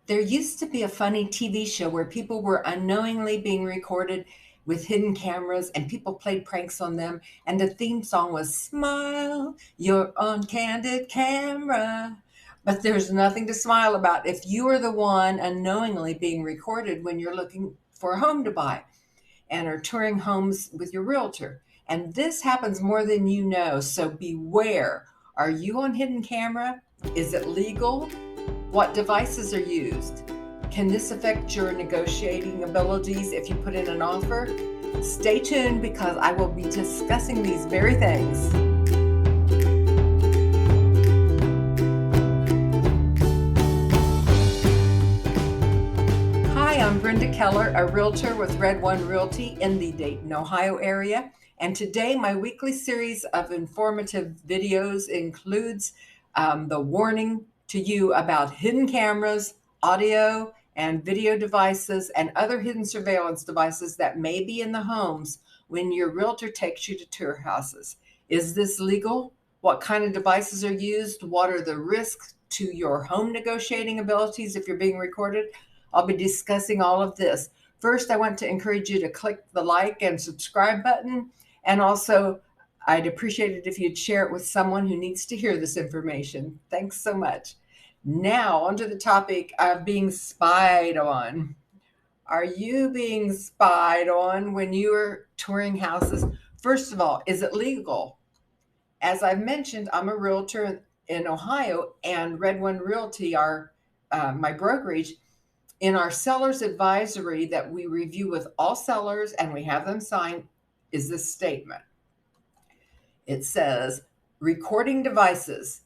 There used to be a funny TV show where people were unknowingly being recorded with hidden cameras and people played pranks on them. And the theme song was Smile, you're on candid camera. But there's nothing to smile about if you are the one unknowingly being recorded when you're looking for a home to buy and are touring homes with your realtor. And this happens more than you know, so beware. Are you on hidden camera? Is it legal? What devices are used? Can this affect your negotiating abilities if you put in an offer? Stay tuned because I will be discussing these very things. Hi, I'm Brenda Keller, a realtor with Red One Realty in the Dayton, Ohio area. And today my weekly series of informative videos includes the warning to you about hidden cameras, audio and video devices, and other hidden surveillance devices that may be in the homes when your realtor takes you to tour houses. Is this legal? What kind of devices are used? What are the risks to your home negotiating abilities if you're being recorded? I'll be discussing all of this. First, I want to encourage you to click the like and subscribe button. And also, I'd appreciate it if you'd share it with someone who needs to hear this information. Thanks so much. Now, onto the topic of being spied on. Are you being spied on when you are touring houses? First of all, is it legal? As I've mentioned, I'm a realtor in Ohio, and Red One Realty, my brokerage, in our seller's advisory that we review with all sellers and we have them sign is this statement. It says, recording devices.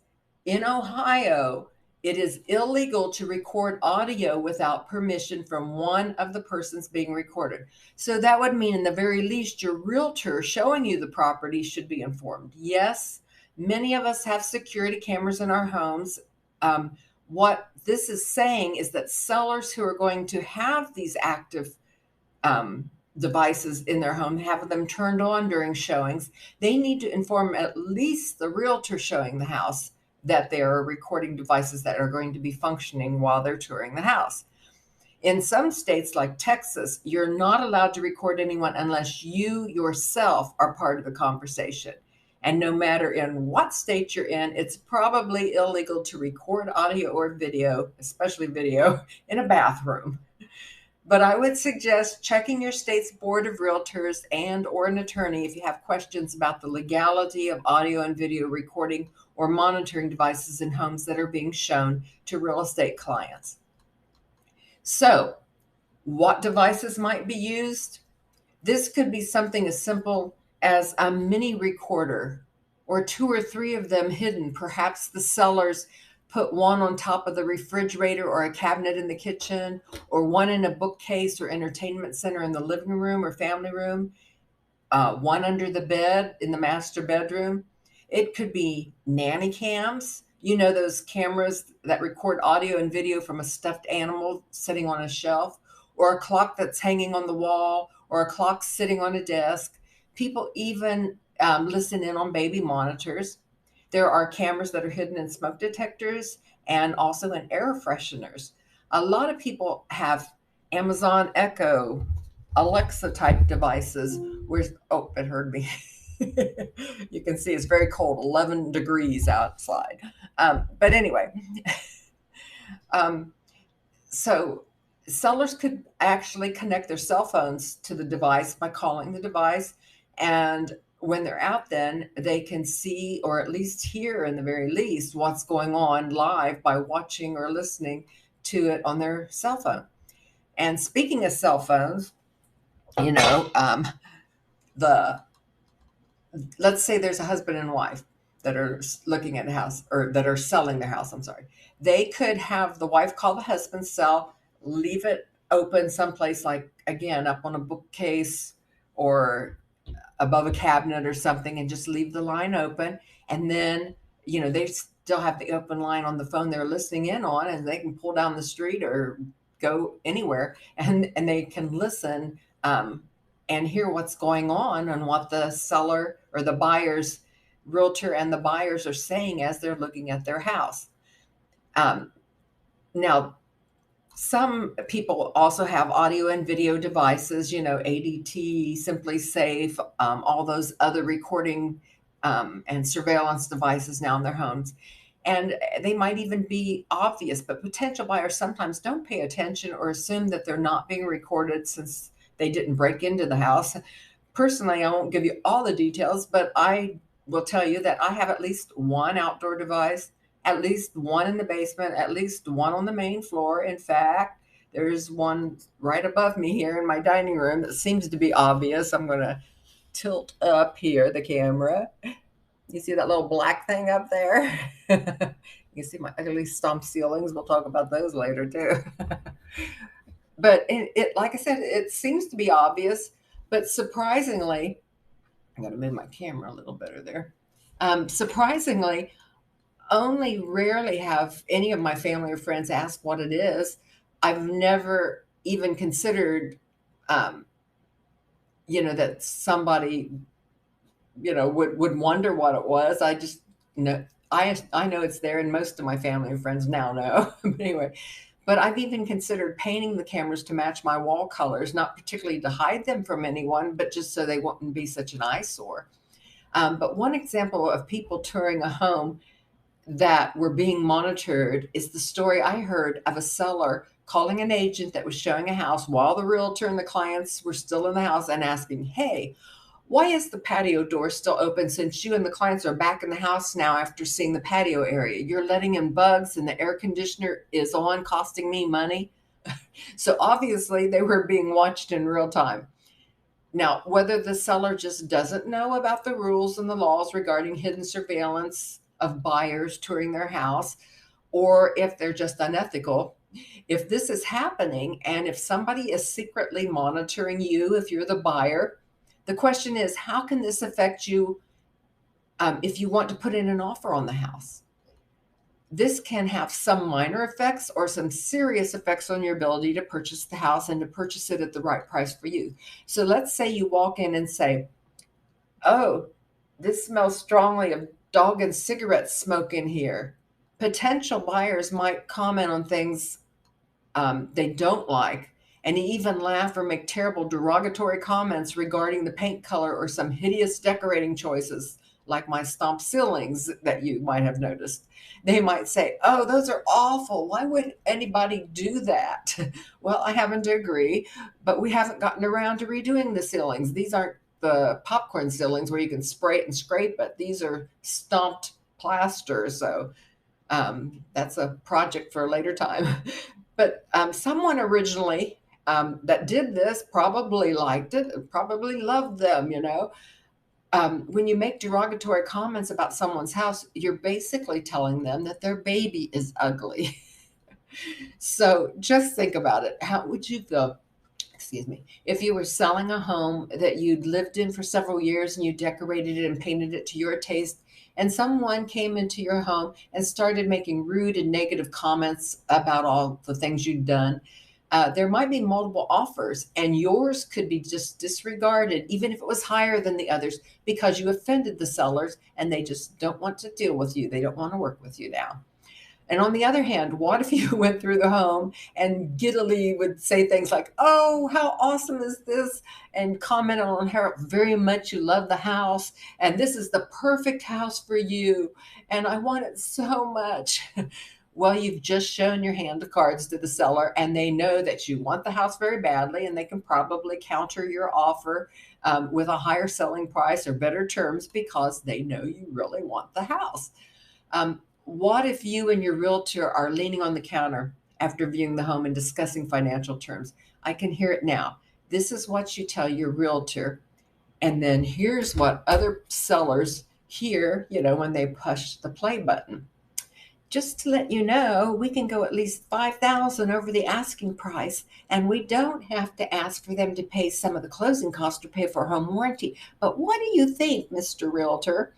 In Ohio, it is illegal to record audio without permission from one of the persons being recorded. So that would mean, in the very least, your realtor showing you the property should be informed. Yes, many of us have security cameras in our homes. What this is saying is that sellers who are going to have these active devices in their home, have them turned on during showings, they need to inform at least the realtor showing the house that there are recording devices that are going to be functioning while they're touring the house. In some states like Texas, you're not allowed to record anyone unless you yourself are part of the conversation. And no matter in what state you're in, it's probably illegal to record audio or video, especially video, in a bathroom. But I would suggest checking your state's board of realtors and or an attorney if you have questions about the legality of audio and video recording or monitoring devices in homes that are being shown to real estate clients. So, what devices might be used? This could be something as simple as a mini recorder or 2 or 3 of them hidden. Perhaps the sellers put one on top of the refrigerator or a cabinet in the kitchen, or one in a bookcase or entertainment center in the living room or family room, one under the bed in the master bedroom. It could be nanny cams, those cameras that record audio and video from a stuffed animal sitting on a shelf, or a clock that's hanging on the wall, or a clock sitting on a desk. People even listen in on baby monitors. There are cameras that are hidden in smoke detectors and also in air fresheners. A lot of people have Amazon Echo, Alexa type devices where, oh, it hurt me. You can see it's very cold, 11 degrees outside. But anyway, so sellers could actually connect their cell phones to the device by calling the device, and when they're out, then they can see, or at least hear in the very least, what's going on live by watching or listening to it on their cell phone. And speaking of cell phones, let's say there's a husband and wife that are looking at a house, or that are selling their house, I'm sorry. They could have the wife call the husband's cell, leave it open someplace, like, again, up on a bookcase or above a cabinet or something, and just leave the line open. And then, they still have the open line on the phone they're listening in on, and they can pull down the street or go anywhere, and they can listen and hear what's going on and what the seller or the buyer's realtor and the buyers are saying as they're looking at their house. Now, Some people also have audio and video devices, ADT, Simply Safe, all those other recording and surveillance devices now in their homes. And they might even be obvious, but potential buyers sometimes don't pay attention or assume that they're not being recorded since they didn't break into the house. Personally, I won't give you all the details, but I will tell you that I have at least one outdoor device, at least one in the basement, at least one on the main floor. In fact, there's one right above me here in my dining room that seems to be obvious. I'm going to tilt up here the camera. You see that little black thing up there? You see my ugly stump ceilings. We'll talk about those later too. But like I said, it seems to be obvious, but surprisingly, I'm going to move my camera a little better there. Surprisingly, only rarely have any of my family or friends asked what it is. I've never even considered, that somebody, would wonder what it was. I just know, I know it's there, and most of my family and friends now know. But anyway, but I've even considered painting the cameras to match my wall colors, not particularly to hide them from anyone, but just so they wouldn't be such an eyesore. But one example of people touring a home that were being monitored is the story I heard of a seller calling an agent that was showing a house while the realtor and the clients were still in the house and asking, "Hey, why is the patio door still open since you and the clients are back in the house now after seeing the patio area? You're letting in bugs and the air conditioner is on, costing me money." So obviously they were being watched in real time. Now, whether the seller just doesn't know about the rules and the laws regarding hidden surveillance of buyers touring their house, or if they're just unethical, if this is happening and if somebody is secretly monitoring you, if you're the buyer, the question is, how can this affect you if you want to put in an offer on the house? This can have some minor effects or some serious effects on your ability to purchase the house and to purchase it at the right price for you. So let's say you walk in and say, "Oh, this smells strongly of dog and cigarette smoke in here." Potential buyers might comment on things they don't like, and even laugh or make terrible derogatory comments regarding the paint color or some hideous decorating choices, like my stomp ceilings that you might have noticed. They might say, "Oh, those are awful. Why would anybody do that?" Well, I happen to agree, but we haven't gotten around to redoing the ceilings. These aren't the popcorn ceilings where you can spray it and scrape it. These are stomped plaster, so that's a project for a later time. But someone originally that did this probably liked it, probably loved them, when you make derogatory comments about someone's house, you're basically telling them that their baby is ugly. So just think about it. How would you feel, excuse me, if you were selling a home that you'd lived in for several years and you decorated it and painted it to your taste, and someone came into your home and started making rude and negative comments about all the things you'd done? There might be multiple offers, and yours could be just disregarded, even if it was higher than the others, because you offended the sellers and they just don't want to deal with you. They don't want to work with you now. And on the other hand, what if you went through the home and giddily would say things like, "Oh, how awesome is this?" and comment on how very much you love the house, and "This is the perfect house for you, and I want it so much." Well, you've just shown your hand of cards to the seller, and they know that you want the house very badly, and they can probably counter your offer with a higher selling price or better terms because they know you really want the house. What if you and your realtor are leaning on the counter after viewing the home and discussing financial terms? I can hear it now. This is what you tell your realtor, and then here's what other sellers hear, when they push the play button. "Just to let you know, we can go at least 5,000 over the asking price, and we don't have to ask for them to pay some of the closing costs or pay for a home warranty. But what do you think, Mr. Realtor,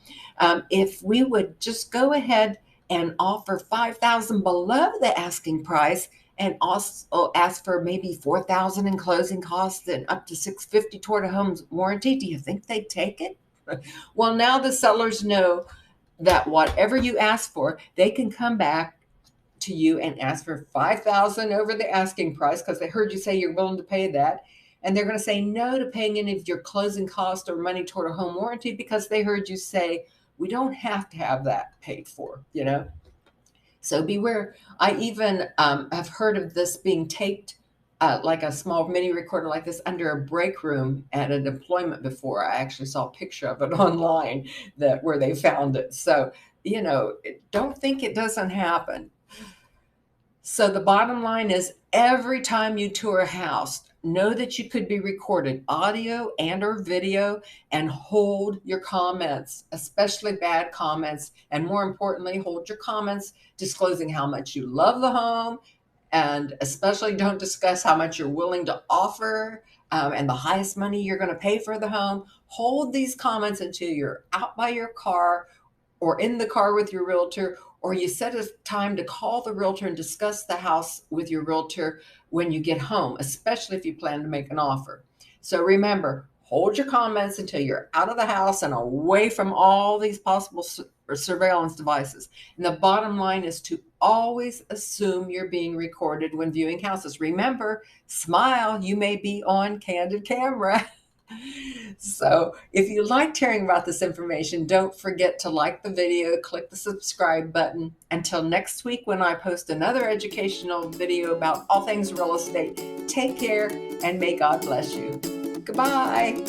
if we would just go ahead and offer 5,000 below the asking price and also ask for maybe 4,000 in closing costs and up to 650 toward a home warranty? Do you think they'd take it?" Well, now the sellers know that whatever you ask for, they can come back to you and ask for $5,000 over the asking price because they heard you say you're willing to pay that. And they're going to say no to paying any of your closing costs or money toward a home warranty because they heard you say, we don't have to have that paid for, you know? So beware. I even have heard of this being taped, like a small mini recorder like this, under a break room at a deployment before. I actually saw a picture of it online where they found it. So, you know, don't think it doesn't happen. So the bottom line is every time you tour a house, know that you could be recorded audio and or video, and hold your comments, especially bad comments. And more importantly, hold your comments disclosing how much you love the home, and especially don't discuss how much you're willing to offer and the highest money you're going to pay for the home. Hold these comments until you're out by your car or in the car with your realtor, or you set a time to call the realtor and discuss the house with your realtor when you get home, especially if you plan to make an offer. So remember, hold your comments until you're out of the house and away from all these possible surveillance devices. And the bottom line is to always assume you're being recorded when viewing houses. Remember, smile, you may be on candid camera. So if you liked hearing about this information, don't forget to like the video, click the subscribe button. Until next week when I post another educational video about all things real estate, take care and may God bless you. Goodbye.